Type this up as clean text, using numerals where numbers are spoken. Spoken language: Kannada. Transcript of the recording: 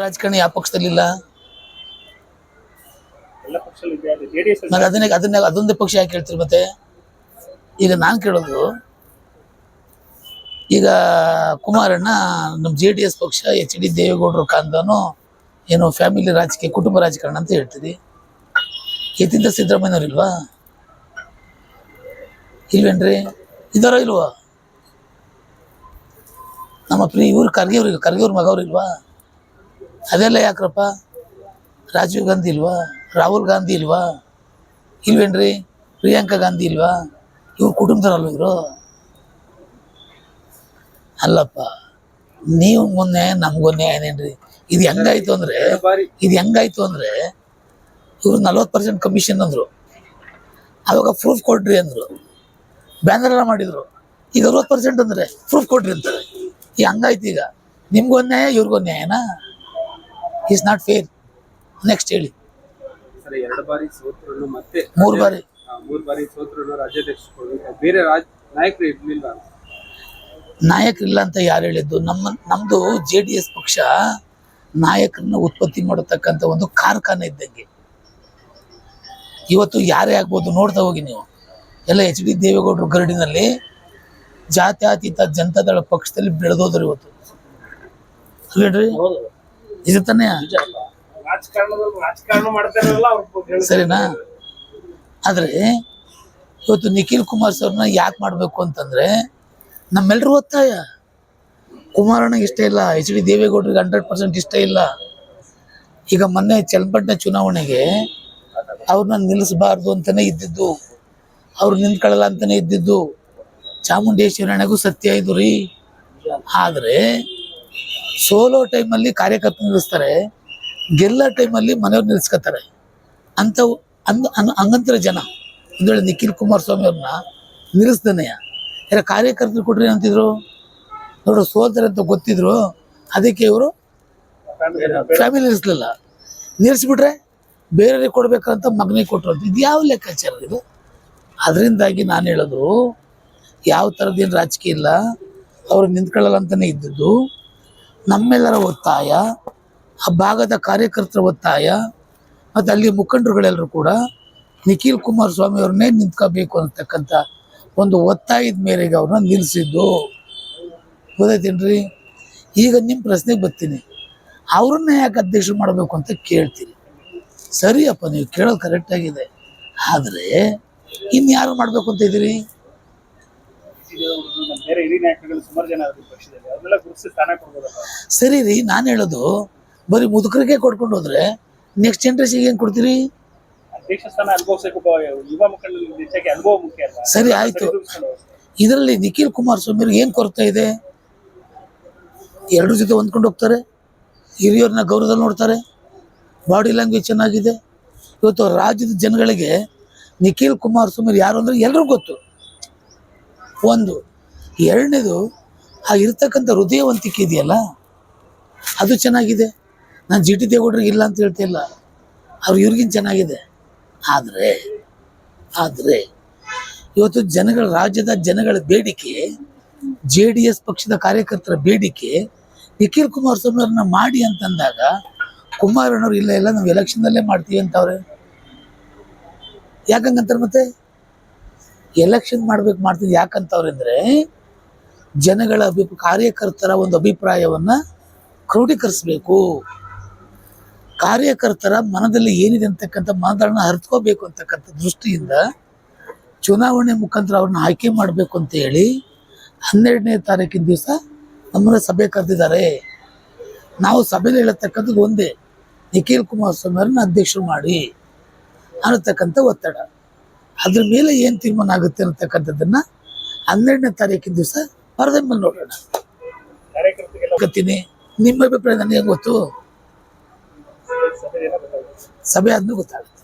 ರಾಜಕಾರಣಿ ಯಾವ ಪಕ್ಷದಲ್ಲಿಲ್ಲ? ಅದೊಂದೇ ಪಕ್ಷ ಯಾಕೆ ಹೇಳ್ತೀರಿ ಮತ್ತೆ? ಈಗ ನಾನು ಕೇಳೋದು, ಈಗ ಕುಮಾರಣ್ಣ ನಮ್ಮ JDS ಪಕ್ಷ HD ದೇವೇಗೌಡರು ಕಾಂದನು ಏನೋ ಫ್ಯಾಮಿಲಿ ರಾಜಕೀಯ ಕುಟುಂಬ ರಾಜಕಾರಣ ಅಂತ ಹೇಳ್ತೀರಿ. ಎತ್ತಿಂದ ಸಿದ್ದರಾಮಯ್ಯನವ್ರು ಇಲ್ವಾ? ಇಲ್ವೇನ್ರಿ? ಇದಾರೋ ಇಲ್ವಾ? ನಮ್ಮ ಇವ್ರು ಖರ್ಗೆಯವ್ರ ಮಗವ್ರು ಇಲ್ವಾ? ಅದೆಲ್ಲ ಯಾಕ್ರಪ್ಪ? ರಾಜೀವ್ ಗಾಂಧಿ ಇಲ್ವಾ? ರಾಹುಲ್ ಗಾಂಧಿ ಇಲ್ವಾ? ಇಲ್ವೇನ್ರಿ? ಪ್ರಿಯಾಂಕಾ ಗಾಂಧಿ ಇಲ್ವಾ? ಇವ್ರ ಕುಟುಂಬದವರಲ್ವ ಇವರು? ಅಲ್ಲಪ್ಪ, ನೀವು ಮೊನ್ನೆ ನಮ್ಗೊನ್ನೆ ಏನೇನ್ರಿ ಇದು ಹೆಂಗಾಯ್ತು ಅಂದ್ರೆ ಇವ್ರು 40% ಕಮಿಷನ್ ಅಂದ್ರು, ಅವಾಗ ಪ್ರೂಫ್ ಕೊಡ್ರಿ ಅಂದ್ರು, ಬ್ಯಾನರ್ ಎಲ್ಲ ಮಾಡಿದ್ರು. ಈಗ 60% ಅಂದ್ರೆ ಪ್ರೂಫ್ ಕೊಡ್ರಿ ಅಂತಾರೆ. ಈಗ ಹಂಗಾಯ್ತು. ಈಗ ನಿಮ್ಗೊಂನ್ಯಾಯ ಇವ್ರಿಗೊಂನ್ಯಾಯನಾ? Is not fair. ನೆಕ್ಸ್ಟ್ ಹೇಳಿ. ಎರಡು ಬಾರಿ ಸೋತ್ರು, ಮತ್ತೆ ಮೂರು ಬಾರಿ ಸೋತ್ರು ರಾಜ್ಯಾಧ್ಯಕ್ಷರು, ಬೇರೆ ನಾಯಕರು ಇರ್ಲಿಲ್ಲ. ನಾಯಕರಿಲ್ಲ ಅಂತ ಯಾರು ಹೇಳಿದ್ದು? ನಮ್ದು JDS ಪಕ್ಷ ನಾಯಕರನ್ನ ಉತ್ಪತ್ತಿ ಮಾಡತಕ್ಕಂಥ ಒಂದು ಕಾರ್ಖಾನೆ ಇದ್ದಂಗೆ. ಇವತ್ತು ಯಾರೇ ಆಗ್ಬೋದು, ನೋಡ್ತಾ ಹೋಗಿ ನೀವು. ಎಲ್ಲ HD ದೇವೇಗೌಡರು ಗರಡಿನಲ್ಲಿ ಜಾತ್ಯತೀತ ಜನತಾದಳ ಪಕ್ಷದಲ್ಲಿ ಬೆಳೆದೋದ್ರು ಇವತ್ತು, ಅಲ್ವೇನ್ರಿ? ಇದು ತಾನೇ ಸರಿನಾ? ಆದ್ರೆ ಇವತ್ತು ನಿಖಿಲ್ ಕುಮಾರಸ್ವಾಮಿನ ಯಾಕೆ ಮಾಡ್ಬೇಕು ಅಂತಂದ್ರೆ ನಮ್ಮೆಲ್ಲರೂ ಒತ್ತಾಯ. ಕುಮಾರಣ್ಣ ಇಷ್ಟ ಇಲ್ಲ, HD ದೇವೇಗೌಡರಿಗೆ 100% ಇಷ್ಟ ಇಲ್ಲ. ಈಗ ಮೊನ್ನೆ ಚನ್ನಪಟ್ಟಣ ಚುನಾವಣೆಗೆ ಅವ್ರನ್ನ ನಿಲ್ಲಿಸಬಾರ್ದು ಅಂತಾನೆ ಇದ್ದಿದ್ದು, ಅವ್ರು ನಿಂತ್ಕೊಳ್ಳಲ್ಲ ಅಂತಾನೆ ಇದ್ದಿದ್ದು. ಚಾಮುಂಡೇಶ್ವರಿಗೂ ಸತ್ಯ ಇದು ರೀ. ಆದ್ರೆ ಸೋಲೋ ಟೈಮಲ್ಲಿ ಕಾರ್ಯಕರ್ತ ನಿಲ್ಲಿಸ್ತಾರೆ, ಗೆಲ್ಲೋ ಟೈಮಲ್ಲಿ ಮನೆಯವ್ರು ನಿಲ್ಲಿಸ್ಕೊತಾರೆ ಅಂತ ಹಂಗಂತಾರೆ ಜನ. ಒಂದು ವೇಳೆ ನಿಖಿಲ್ ಕುಮಾರಸ್ವಾಮಿ ಅವ್ರನ್ನ ನಿಲ್ಲಿಸ್ದನೆಯ ಯಾರ ಕಾರ್ಯಕರ್ತರು ಕೊಡ್ರಿ ಅಂತಿದ್ರು, ನೋಡ್ರು ಸೋಲ್ತಾರೆ ಅಂತ ಗೊತ್ತಿದ್ರು, ಅದಕ್ಕೆ ಇವರು ಫ್ಯಾಮಿಲಿ ನಿಲ್ಲಿಸ್ಲಿಲ್ಲ. ನಿಲ್ಲಿಸ್ಬಿಟ್ರೆ ಬೇರೆಯವ್ರಿಗೆ ಕೊಡ್ಬೇಕಂತ ಮಗನಿಗೆ ಕೊಟ್ಟರು ಅಂತ. ಇದು ಯಾವ ಲೆಕ್ಕಾಚಾರ ಇದು? ಅದರಿಂದಾಗಿ ನಾನು ಹೇಳೋದು, ಯಾವ ಥರದ್ದೇನು ರಾಜಕೀಯ ಇಲ್ಲ, ಅವ್ರು ನಿಂತ್ಕೊಳ್ಳಲ್ಲ ಅಂತಲೇ ಇದ್ದದ್ದು. ನಮ್ಮೆಲ್ಲರ ಒತ್ತಾಯ, ಆ ಭಾಗದ ಕಾರ್ಯಕರ್ತರ ಒತ್ತಾಯ, ಮತ್ತು ಅಲ್ಲಿ ಮುಖಂಡರುಗಳೆಲ್ಲರೂ ಕೂಡ ನಿಖಿಲ್ ಕುಮಾರಸ್ವಾಮಿ ಅವ್ರನ್ನೇ ನಿಂತ್ಕೋಬೇಕು ಅಂತಕ್ಕಂಥ ಒಂದು ಒತ್ತಾಯದ ಮೇರೆಗೆ ಅವ್ರನ್ನ ನಿಲ್ಲಿಸಿದ್ದು. ಗೊತ್ತಾಯ್ತೇನ್ರಿ? ಈಗ ನಿಮ್ಮ ಪ್ರಶ್ನೆಗೆ ಬರ್ತೀನಿ, ಅವ್ರನ್ನ ಯಾಕೆ ಅಧ್ಯಕ್ಷರು ಮಾಡಬೇಕು ಅಂತ ಕೇಳ್ತೀರಿ. ಸರಿಯಪ್ಪ, ನೀವು ಕೇಳೋದು ಕರೆಕ್ಟಾಗಿದೆ. ಆದರೆ ಇನ್ಯಾರು ಮಾಡಬೇಕು ಅಂತ ಇದ್ದೀರಿ? ಸರಿ ರೀ, ನಾನು ಹೇಳೋದು ಬರೀ ಮುದುಕರಿಗೆ ಕೊಡ್ಕೊಂಡು ಹೋದ್ರೆ ನೆಕ್ಸ್ಟ್ ಜನರೇಷನ್ಗೆ ಏನು ಕೊಡ್ತೀರಿ? ಸರಿ ಆಯ್ತು, ಇದರಲ್ಲಿ ನಿಖಿಲ್ ಕುಮಾರಸ್ವಾಮಿ ಅವ್ರಿಗೆ ಏನು ಕೊರತೆ ಇದೆ? ಎರಡರ ಜೊತೆ ಹೊಂದ್ಕೊಂಡು ಹೋಗ್ತಾರೆ, ಹಿರಿಯವ್ರನ್ನ ಗೌರವದಲ್ಲಿ ನೋಡ್ತಾರೆ, ಬಾಡಿ ಲ್ಯಾಂಗ್ವೇಜ್ ಚೆನ್ನಾಗಿದೆ. ಇವತ್ತು ರಾಜ್ಯದ ಜನಗಳಿಗೆ ನಿಖಿಲ್ ಕುಮಾರಸ್ವಾಮಿ ಯಾರು ಅಂದ್ರೆ ಎಲ್ರಿಗೂ ಗೊತ್ತು. ಒಂದು ಎರಡನೇದು, ಆ ಇರ್ತಕ್ಕಂಥ ಹೃದಯವಂತಿಕೆ ಇದೆಯಲ್ಲ, ಅದು ಚೆನ್ನಾಗಿದೆ. ನಾನು GT ದೇವೇಗೌಡರಿಗೆ ಇಲ್ಲ ಅಂತ ಹೇಳ್ತಿಲ್ಲ, ಅವ್ರು ಇವ್ರಿಗಿಂತ ಚೆನ್ನಾಗಿದೆ. ಆದರೆ ಇವತ್ತು ರಾಜ್ಯದ ಜನಗಳ ಬೇಡಿಕೆ, JDS ಪಕ್ಷದ ಕಾರ್ಯಕರ್ತರ ಬೇಡಿಕೆ ನಿಖಿಲ್ ಕುಮಾರಸ್ವಾಮಿ ಅವ್ರನ್ನ ಮಾಡಿ ಅಂತಂದಾಗ ಕುಮಾರಣ್ಣವ್ರು ಇಲ್ಲ ನಾವು ಎಲೆಕ್ಷನ್ನಲ್ಲೇ ಮಾಡ್ತೀವಿ ಅಂತವ್ರೆ. ಯಾಕಂಗಂತಾರೆ ಮತ್ತೆ? ಎಲೆಕ್ಷನ್ ಮಾಡ್ತೀವಿ ಯಾಕಂತವ್ರೆ ಅಂದರೆ ಜನಗಳ ಕಾರ್ಯಕರ್ತರ ಒಂದು ಅಭಿಪ್ರಾಯವನ್ನು ಕ್ರೋಢೀಕರಿಸಬೇಕು, ಕಾರ್ಯಕರ್ತರ ಮನದಲ್ಲಿ ಏನಿದೆ ಅಂತಕ್ಕಂಥ ಮಾತುಗಳನ್ನ ಅರ್ಥಕೋಬೇಕು ಅಂತಕ್ಕಂಥ ದೃಷ್ಟಿಯಿಂದ ಚುನಾವಣೆ ಮುಖಾಂತರ ಅವ್ರನ್ನ ಆಯ್ಕೆ ಮಾಡಬೇಕು ಅಂತ ಹೇಳಿ 12ನೇ ತಾರೀಕಿನ ದಿವಸ ನಮ್ಮನ್ನ ಸಭೆ ಕರೆದಿದ್ದಾರೆ. ನಾವು ಸಭೆಯಲ್ಲಿ ಹೇಳತಕ್ಕಂಥದ್ದು ಒಂದೇ, ನಿಖಿಲ್ ಕುಮಾರಸ್ವಾಮಿ ಅವ್ರನ್ನ ಅಧ್ಯಕ್ಷರು ಮಾಡಿ ಅನ್ನತಕ್ಕಂಥ ಒತ್ತಡ. ಅದ್ರ ಮೇಲೆ ಏನು ತೀರ್ಮಾನ ಆಗುತ್ತೆ ಅನ್ನತಕ್ಕಂಥದ್ದನ್ನ 12ನೇ ತಾರೀಕಿನ ದಿವಸ ಪರದೆ ಮೇಲೆ ನೋಡೋಣ. ನಿಮ್ಮ ಅಭಿಪ್ರಾಯ ನನಗೆ ಗೊತ್ತು, ಸಭೆ ಆದ್ಮೇಲೆ ಗೊತ್ತಾಗುತ್ತೆ.